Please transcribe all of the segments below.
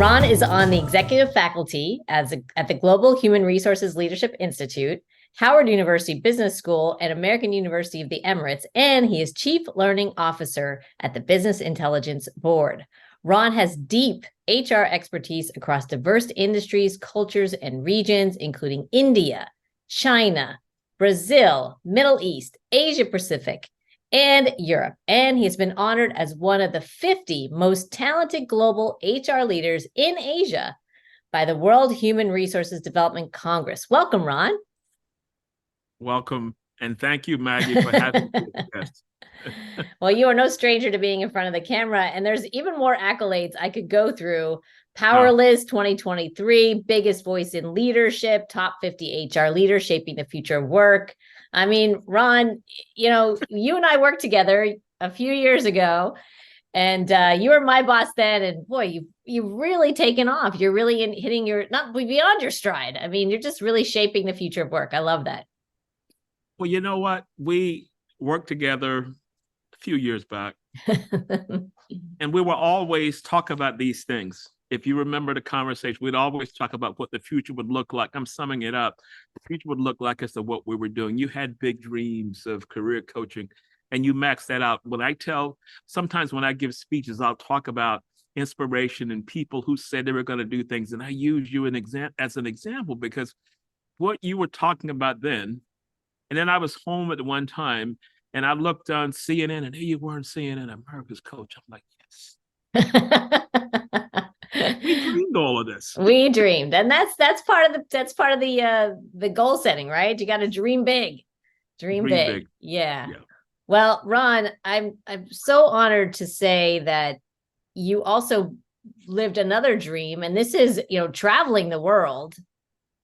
Ron is on the executive faculty at the Global Human Resources Leadership Institute, Howard University Business School, and American University of the Emirates, and he is Chief Learning Officer at the Business Intelligence Board. Ron has deep HR expertise across diverse industries, cultures, and regions, including India, China, Brazil, Middle East, Asia Pacific, and Europe. And he has been honored as one of the 50 most talented global HR leaders in Asia by the World Human Resources Development Congress. Welcome, Ron. Welcome. And thank you, Maggie, for having me. Well, you are no stranger to being in front of the camera, and there's even more accolades I could go through. Power List 2023, biggest voice in leadership, top 50 HR leaders shaping the future of work. I mean, Ron, you know, you and I worked together a few years ago, and you were my boss then. And boy, you've really taken off. You're really hitting your, not beyond your stride. I mean, you're just really shaping the future of work. I love that. Well, you know what? We worked together a few years back, and we were always talk about these things. If you remember the conversation, we'd always talk about what the future would look like. I'm summing it up. The future would look like as to what we were doing. You had big dreams of career coaching, and you maxed that out. Sometimes when I give speeches, I'll talk about inspiration and people who said they were going to do things. And I use you as an example because what you were talking about then, and then I was home at one time and I looked on CNN and there you were on CNN, America's Coach. I'm like, yes. We dreamed all of this. We dreamed, and that's part of the goal setting, right? You got to dream big, dream big. Yeah. Well, Ron, I'm so honored to say that you also lived another dream, and this is, you know, traveling the world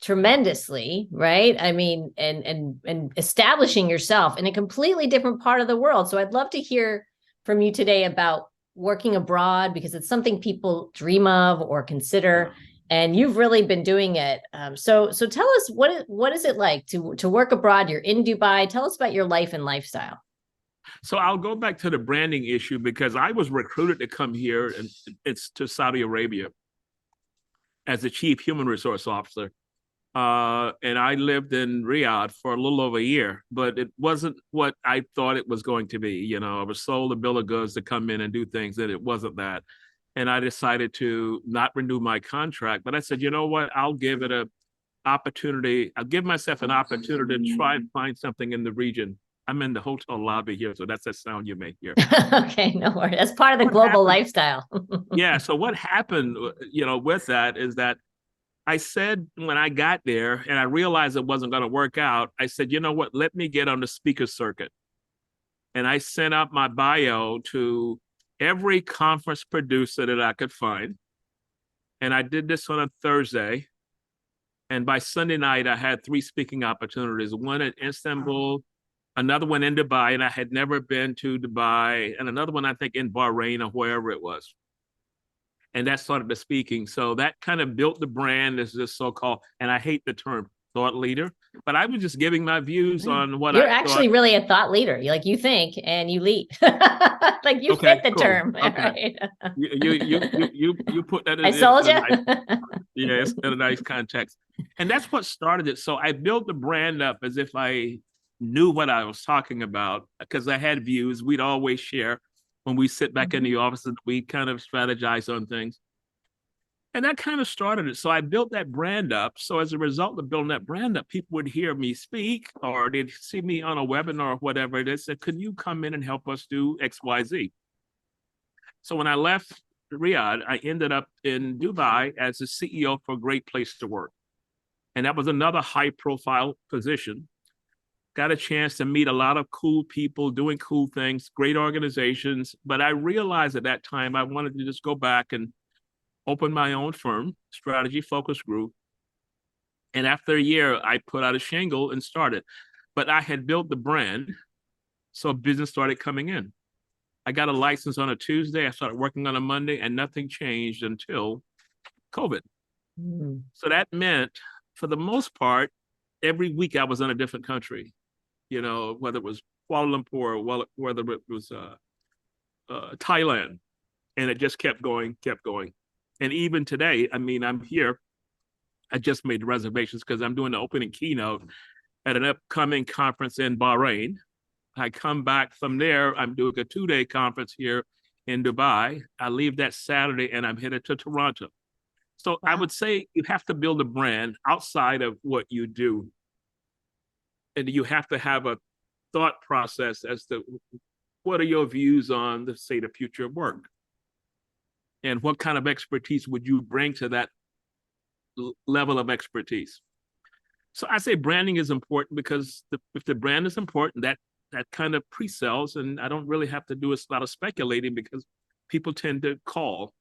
tremendously, right? I mean, and establishing yourself in a completely different part of the world. So I'd love to hear from you today about working abroad, because it's something people dream of or consider, and you've really been doing it. So tell us, what is it like to work abroad? You're in Dubai. Tell us about your life and lifestyle. So I'll go back to the branding issue because I was recruited to come here and it's to Saudi Arabia as the chief human resource officer. And I lived in Riyadh for a little over a year, but it wasn't what I thought it was going to be. You know, I was sold a bill of goods to come in and do things, and it wasn't that. And I decided to not renew my contract. But I said, you know what? I'll give it an opportunity. I'll give myself an opportunity to try and find something in the region. I'm in the hotel lobby here, so that's the sound you make here. Okay, no worries. That's part of the global lifestyle. Yeah. So what happened, you know, with that is that I said when I got there and I realized it wasn't going to work out, I said, you know what, let me get on the speaker circuit. And I sent out my bio to every conference producer that I could find. And I did this on a Thursday. And by Sunday night, I had 3 speaking opportunities, one in Istanbul, another one in Dubai, and I had never been to Dubai, and another one, I think, in Bahrain or wherever it was. And that started the speaking. So that kind of built the brand as this so-called, and I hate the term thought leader, but I was just giving my views on what You're actually really a thought leader. You think and you lead. Like you fit the term. Okay. Right? You put that in. I sold you. Yes, in a nice context. And that's what started it. So I built the brand up as if I knew what I was talking about because I had views. We'd always share. When we sit back in the office and we kind of strategize on things. And that kind of started it. So I built that brand up. So as a result of building that brand up, people would hear me speak or they'd see me on a webinar or whatever. They said, could you come in and help us do X, Y, Z? So when I left Riyadh, I ended up in Dubai as the CEO for Great Place to Work. And that was another high profile position. Got a chance to meet a lot of cool people doing cool things, great organizations. But I realized at that time, I wanted to just go back and open my own firm, Strategy Focus Group. And after a year, I put out a shingle and started. But I had built the brand, so business started coming in. I got a license on a Tuesday. I started working on a Monday, and nothing changed until COVID. So that meant, for the most part, every week I was in a different country. You know, whether it was Kuala Lumpur, or whether it was Thailand, and it just kept going. And even today, I mean, I'm here. I just made the reservations because I'm doing the opening keynote at an upcoming conference in Bahrain. I come back from there. I'm doing a 2-day conference here in Dubai. I leave that Saturday and I'm headed to Toronto. So I would say you have to build a brand outside of what you do. And you have to have a thought process as to what are your views on, the, say, the future of work? And what kind of expertise would you bring to that level of expertise? So I say branding is important because if the brand is important, that kind of pre-sells, and I don't really have to do a lot of speculating because people tend to call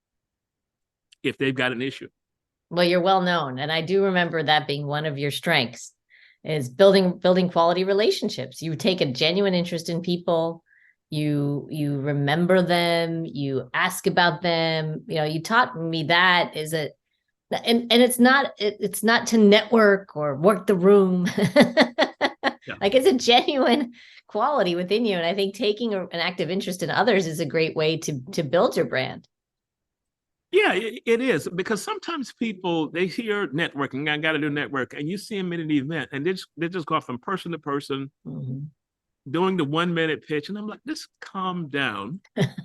if they've got an issue. Well, you're well known, and I do remember that being one of your strengths is building quality relationships. You take a genuine interest in people. You remember them. You ask about them. You know, you taught me that is a, and it's not to network or work the room. Yeah. Like it's a genuine quality within you, and I think taking an active interest in others is a great way to build your brand. Yeah, it is, because sometimes people, they hear networking, I got to do network, and you see them in an event and they just go from person to person, doing the 1-minute pitch, and I'm like, just calm down.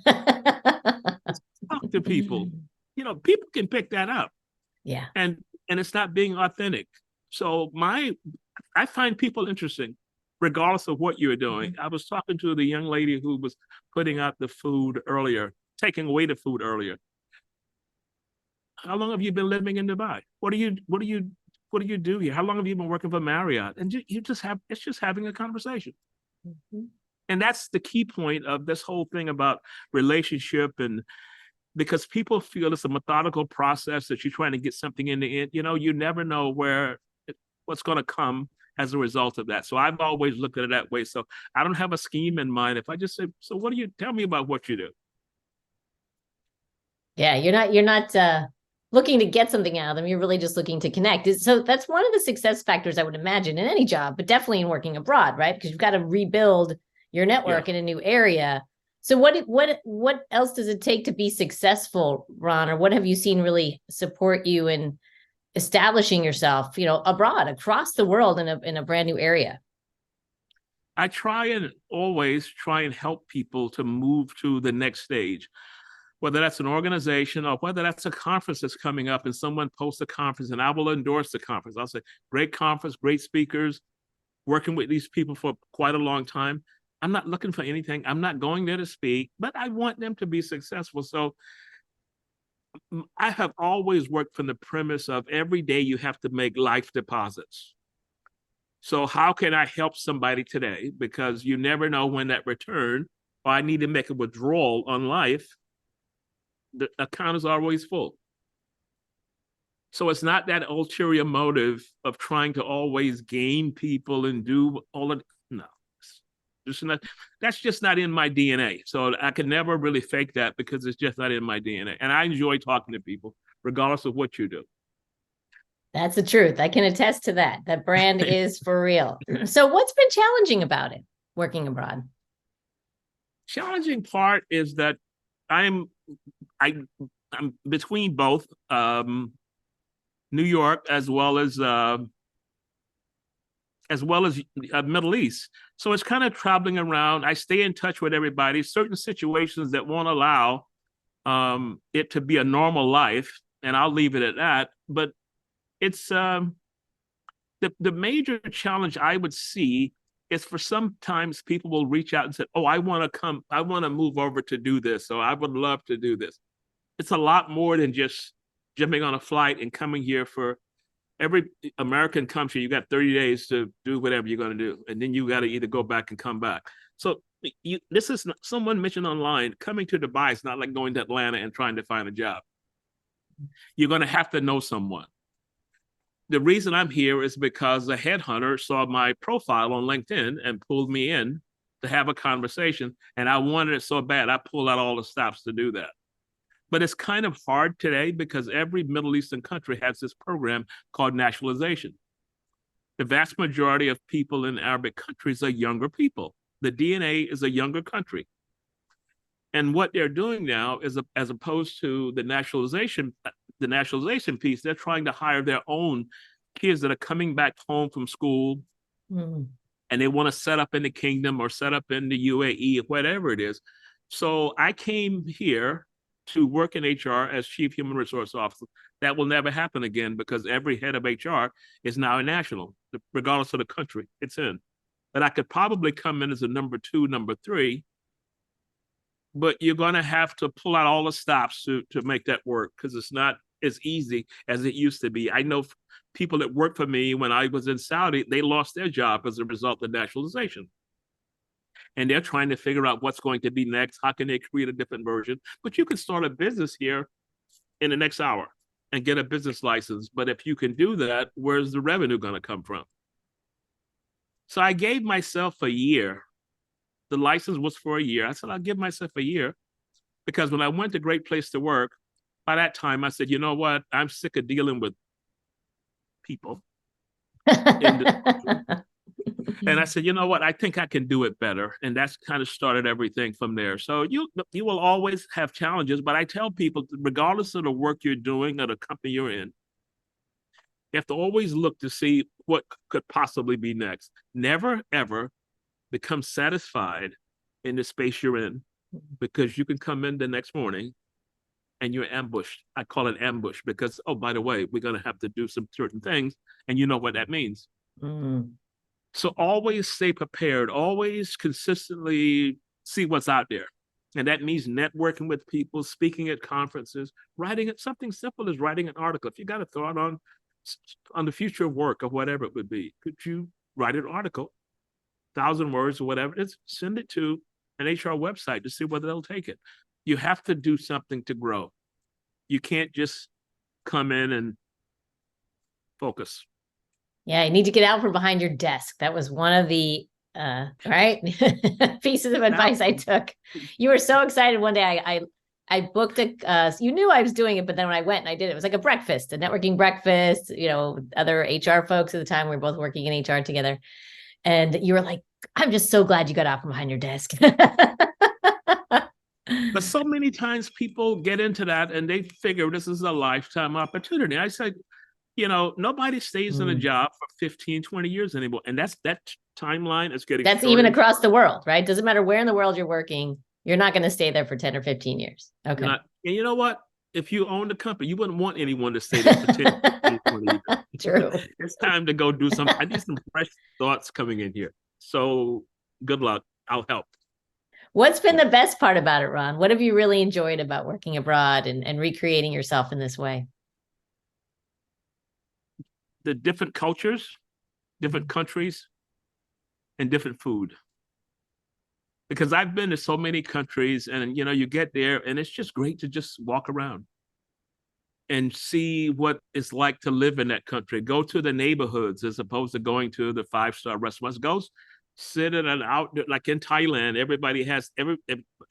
Talk to people. You know, people can pick that up. Yeah. And it's not being authentic. So I find people interesting, regardless of what you're doing. I was talking to the young lady who was putting out the food earlier, taking away the food earlier. How long have you been living in Dubai? What do you do here? How long have you been working for Marriott? And it's just having a conversation. And that's the key point of this whole thing about relationship, and because people feel it's a methodical process that you're trying to get something in the end. You know, you never know what's going to come as a result of that. So I've always looked at it that way. So I don't have a scheme in mind. If I just say, so what do you tell me about what you do? Yeah, you're not looking to get something out of them. You're really just looking to connect. So that's one of the success factors I would imagine in any job, but definitely in working abroad, right? Because you've got to rebuild your network in a new area. So what else does it take to be successful, Ron? Or what have you seen really support you in establishing yourself, you know, abroad, across the world in a brand new area? I always try and help people to move to the next stage, whether that's an organization or whether that's a conference that's coming up and someone posts a conference and I will endorse the conference. I'll say, great conference, great speakers, working with these people for quite a long time. I'm not looking for anything. I'm not going there to speak, but I want them to be successful. So I have always worked from the premise of every day you have to make life deposits. So how can I help somebody today? Because you never know when that return, or I need to make a withdrawal on life, the account is always full. So it's not that ulterior motive of trying to always gain people and do all of, no. That's just not in my DNA. So I can never really fake that because it's just not in my DNA. And I enjoy talking to people, regardless of what you do. That's the truth. I can attest to that. That brand is for real. So what's been challenging about it, working abroad? Challenging part is that I'm between both New York as well as Middle East. So it's kind of traveling around. I stay in touch with everybody. Certain situations that won't allow it to be a normal life, and I'll leave it at that. But it's the major challenge I would see is for sometimes people will reach out and say, oh, I want to move over to do this. So I would love to do this. It's a lot more than just jumping on a flight and coming here. For every American country, you got 30 days to do whatever you're going to do. And then you got to either go back and come back. So this is someone mentioned online, coming to Dubai is not like going to Atlanta and trying to find a job. You're going to have to know someone. The reason I'm here is because a headhunter saw my profile on LinkedIn and pulled me in to have a conversation. And I wanted it so bad, I pulled out all the stops to do that. But it's kind of hard today because every Middle Eastern country has this program called naturalization. The vast majority of people in Arabic countries are younger people. The DNA is a younger country. And what they're doing now is, as opposed to the nationalization piece, they're trying to hire their own kids that are coming back home from school, and they want to set up in the kingdom or set up in the UAE or whatever it is. So I came here to work in HR as Chief Human Resource Officer. That will never happen again because every head of HR is now a national, regardless of the country it's in. But I could probably come in as a number 2, number 3, but you're going to have to pull out all the stops to make that work, because it's not as easy as it used to be. I know people that worked for me when I was in Saudi, they lost their job as a result of nationalization. And they're trying to figure out what's going to be next. How can they create a different version? But you can start a business here in the next hour and get a business license. But if you can do that, where's the revenue going to come from? So I gave myself a year. The license was for a year. I said, I'll give myself a year, because when I went to Great Place to Work, by that time I said, you know what? I'm sick of dealing with people. And I said, you know what? I think I can do it better. And that's kind of started everything from there. So you will always have challenges, but I tell people, regardless of the work you're doing or the company you're in, you have to always look to see what could possibly be next. Never, ever become satisfied in the space you're in, because you can come in the next morning and you're ambushed. I call it ambush because, oh, by the way, we're going to have to do some certain things, and you know what that means. So always stay prepared, always consistently see what's out there. And that means networking with people, speaking at conferences, writing it, something simple as writing an article. If you got a thought on the future of work or whatever it would be, could you write an article, 1,000 words or whatever, just send it to an HR website to see whether they'll take it. You have to do something to grow. You can't just come in and focus. Yeah, you need to get out from behind your desk. That was one of the right pieces of advice I took. You were so excited one day. I booked you knew I was doing it, but then when I went and I did it, it was like a breakfast, a networking breakfast, other HR folks at the time. We were both working in HR together. And you were like, I'm just so glad you got out from behind your desk. But so many times people get into that and they figure this is a lifetime opportunity. I said, nobody stays in a job for 15, 20 years anymore. And that timeline is getting That's shorter. Even across the world, right? Doesn't matter where in the world you're working. You're not going to stay there for 10 or 15 years. Okay. And you know what? If you own the company, you wouldn't want anyone to stay there for 10, 15, 20 years. True. It's time to go do something. I need some fresh thoughts coming in here. So good luck. I'll help. What's been the best part about it, Ron? What have you really enjoyed about working abroad and recreating yourself in this way? The different cultures, different countries, and different food. Because I've been to so many countries, and you get there and it's just great to just walk around and see what it's like to live in that country. Go to the neighborhoods as opposed to going to the 5-star restaurants. Go sit in an outdoor, like in Thailand, everybody has,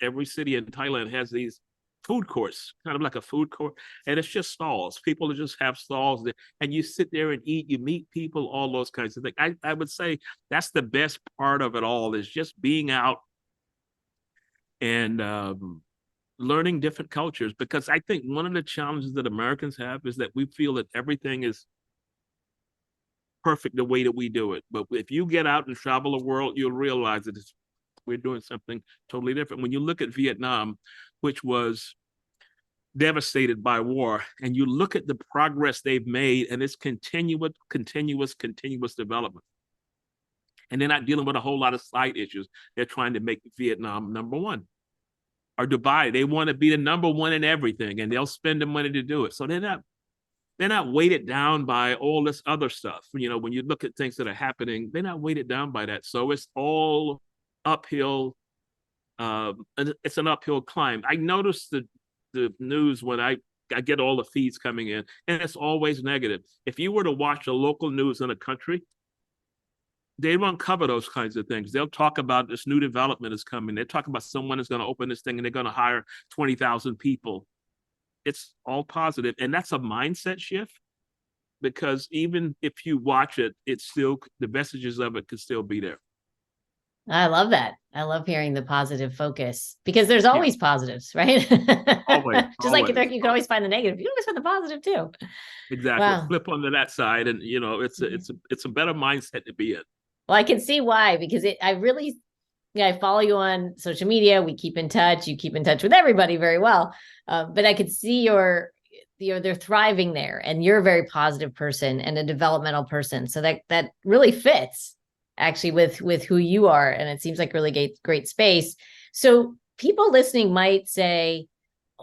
every city in Thailand has these food courts, kind of like a food court, and it's just stalls. People just have stalls there, and you sit there and eat, you meet people, all those kinds of things. I would say that's the best part of it all, is just being out and learning different cultures. Because I think one of the challenges that Americans have is that we feel that everything is perfect the way that we do it. But if you get out and travel the world, you'll realize that we're doing something totally different. When you look at Vietnam, which was devastated by war, and you look at the progress they've made, and it's continuous development. And they're not dealing with a whole lot of side issues. They're trying to make Vietnam number one. Or Dubai, they want to be the number one in everything, and they'll spend the money to do it. So they're not weighted down by all this other stuff. When you look at things that are happening, they're not weighted down by that. So it's all uphill. It's an uphill climb. I noticed the news when I get all the feeds coming in, and it's always negative. If you were to watch the local news in a country, they won't cover those kinds of things. They'll talk about this new development is coming. They talk about someone is going to open this thing and they're going to hire 20,000 people. It's all positive. And that's a mindset shift, because even if you watch it, it's still, the messages of it could still be there. I love that. I love hearing the positive focus because there's Yeah, always positives, right? always, Just like there, always, you can always. always find the negative. You can always find the positive too. Exactly. Wow. Flip onto that side, and it's a better mindset to be in. Well, I can see why because I really, yeah, I follow you on social media. We keep in touch. You keep in touch with everybody very well. But I could see they're thriving there, and you're a very positive person and a developmental person. So that really fits actually with who you are, and it seems like really great space. So people listening might say,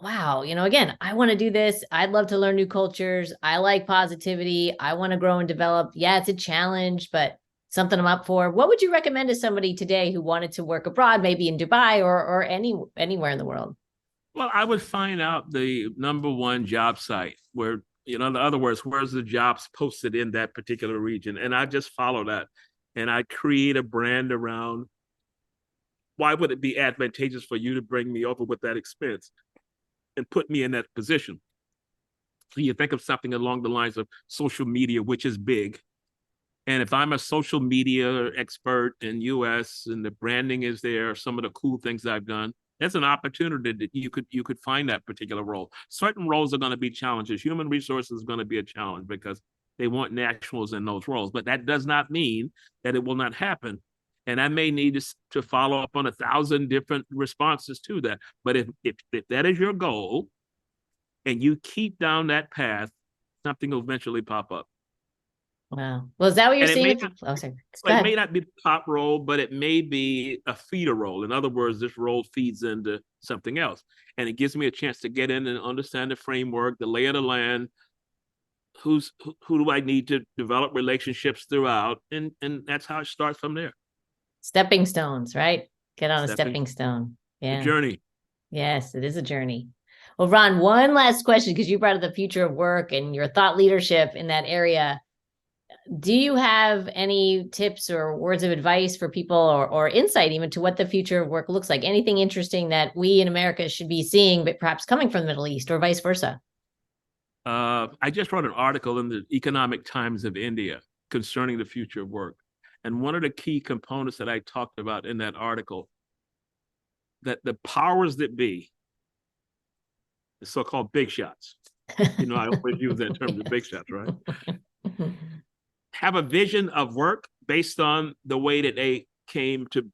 "Wow, again, I want to do this. I'd love to learn new cultures. I like positivity. I want to grow and develop. Yeah, it's a challenge, but." Something I'm up for. What would you recommend to somebody today who wanted to work abroad, maybe in Dubai or anywhere in the world? Well, I would find out the number one job site where, in other words, where's the jobs posted in that particular region, and I just follow that, and I create a brand around. Why would it be advantageous for you to bring me over with that expense and put me in that position? So you think of something along the lines of social media, which is big. And if I'm a social media expert in US and the branding is there, some of the cool things I've done, that's an opportunity that you could find that particular role. Certain roles are going to be challenges. Human resources is going to be a challenge because they want nationals in those roles. But that does not mean that it will not happen. And I may need to follow up on 1,000 different responses to that. But if that is your goal and you keep down that path, something will eventually pop up. Wow. Well, is that what you're And it seeing? may not Oh, sorry. so Go it ahead. may not be the top role, but it may be a feeder role. In other words, this role feeds into something else. And it gives me a chance to get in and understand the framework, the lay of the land, who do I need to develop relationships throughout. And that's how it starts from there. Stepping stones, right? Get on a Stepping stepping stone. the Yeah. journey. Yes, it is a journey. Well, Ron, one last question because you brought up the future of work and your thought leadership in that area. Do you have any tips or words of advice for people or insight even to what the future of work looks like? Anything interesting that we in America should be seeing, but perhaps coming from the Middle East or vice versa? I just wrote an article in the Economic Times of India concerning the future of work. And one of the key components that I talked about in that article, that the powers that be, the so-called big shots, I always use that term, the big shots, right? Have a vision of work based on the way that they came to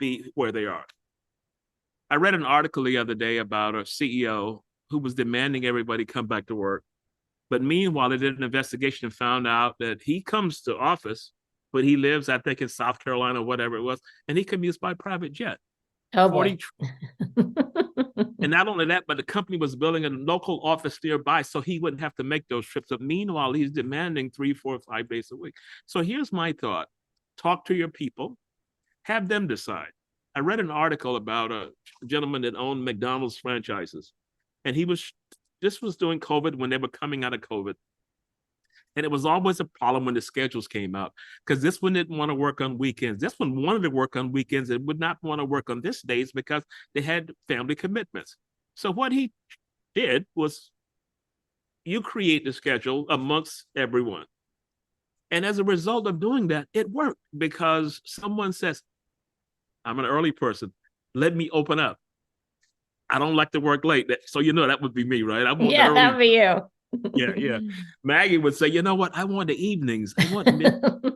be where they are. I read an article the other day about a CEO who was demanding everybody come back to work. But meanwhile, they did an investigation and found out that he comes to office, but he lives, I think, in South Carolina, whatever it was, and he commutes by private jet. Oh 40 boy. And not only that, but the company was building a local office nearby so he wouldn't have to make those trips. But meanwhile, he's demanding 3, 4, 5 days a week. So here's my thought. Talk to your people, have them decide. I read an article about a gentleman that owned McDonald's franchises, and this was during COVID when they were coming out of COVID. And it was always a problem when the schedules came out because this one didn't want to work on weekends. This one wanted to work on weekends and would not want to work on this days because they had family commitments. So what he did was you create the schedule amongst everyone. And as a result of doing that, it worked because someone says, I'm an early person. Let me open up. I don't like to work late. So that would be me, right? I want the Yeah, that early. would be you. Yeah, yeah. Maggie would say, you know what? I want the evenings. I want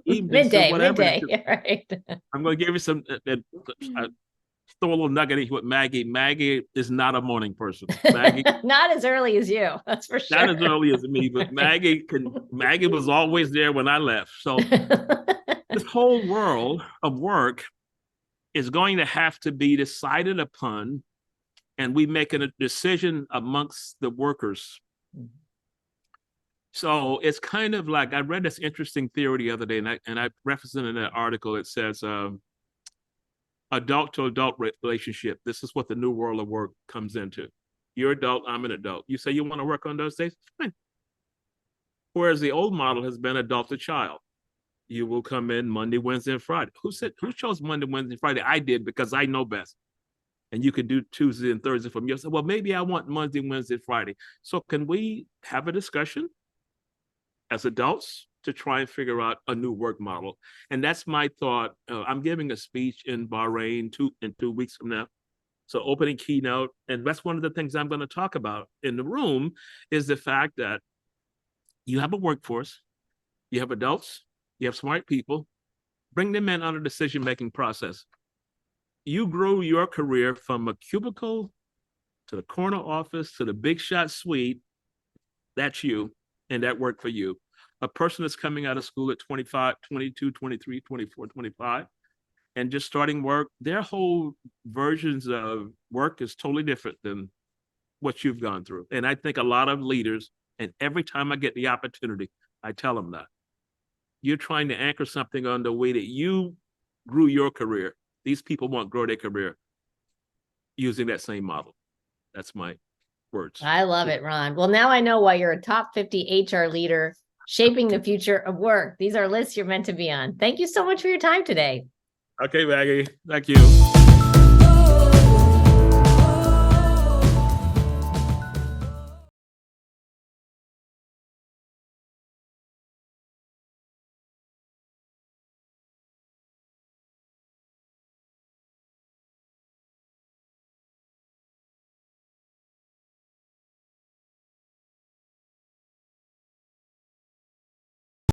evenings. So whatever. Midday, right? I'm going to give you some, throw a little nugget in with Maggie. Maggie is not a morning person. Maggie, Not as early as you, that's for not sure. as early as me, but Maggie was always there when I left. So this whole world of work is going to have to be decided upon, and we make a decision amongst the workers. So it's kind of like I read this interesting theory the other day, and I referenced it in an article. It says adult to adult relationship. This is what the new world of work comes into. You're adult, I'm an adult. You say you want to work on those days, fine. Whereas the old model has been adult to child. You will come in Monday, Wednesday, and Friday. Who chose Monday, Wednesday, Friday? I did because I know best. And you can do Tuesday and Thursday from yourself. Well, maybe I want Monday, Wednesday, Friday. So can we have a discussion as adults to try and figure out a new work model. And that's my thought. I'm giving a speech in Bahrain in 2 weeks from now. So opening keynote. And that's one of the things I'm going to talk about in the room is the fact that you have a workforce, you have adults, you have smart people, bring them in on a decision-making process. You grow your career from a cubicle to the corner office to the big shot suite. That's you, and that worked for you. A person that's coming out of school at 25, 22, 23, 24, 25, and just starting work, their whole versions of work is totally different than what you've gone through. And I think a lot of leaders, and every time I get the opportunity, I tell them that. You're trying to anchor something on the way that you grew your career. These people won't grow their career using that same model. That's my words. I love it, Ron. Well, now I know why you're a top 50 HR leader shaping the future of work. These are lists you're meant to be on. Thank you so much for your time today. Okay, Maggie. Thank you.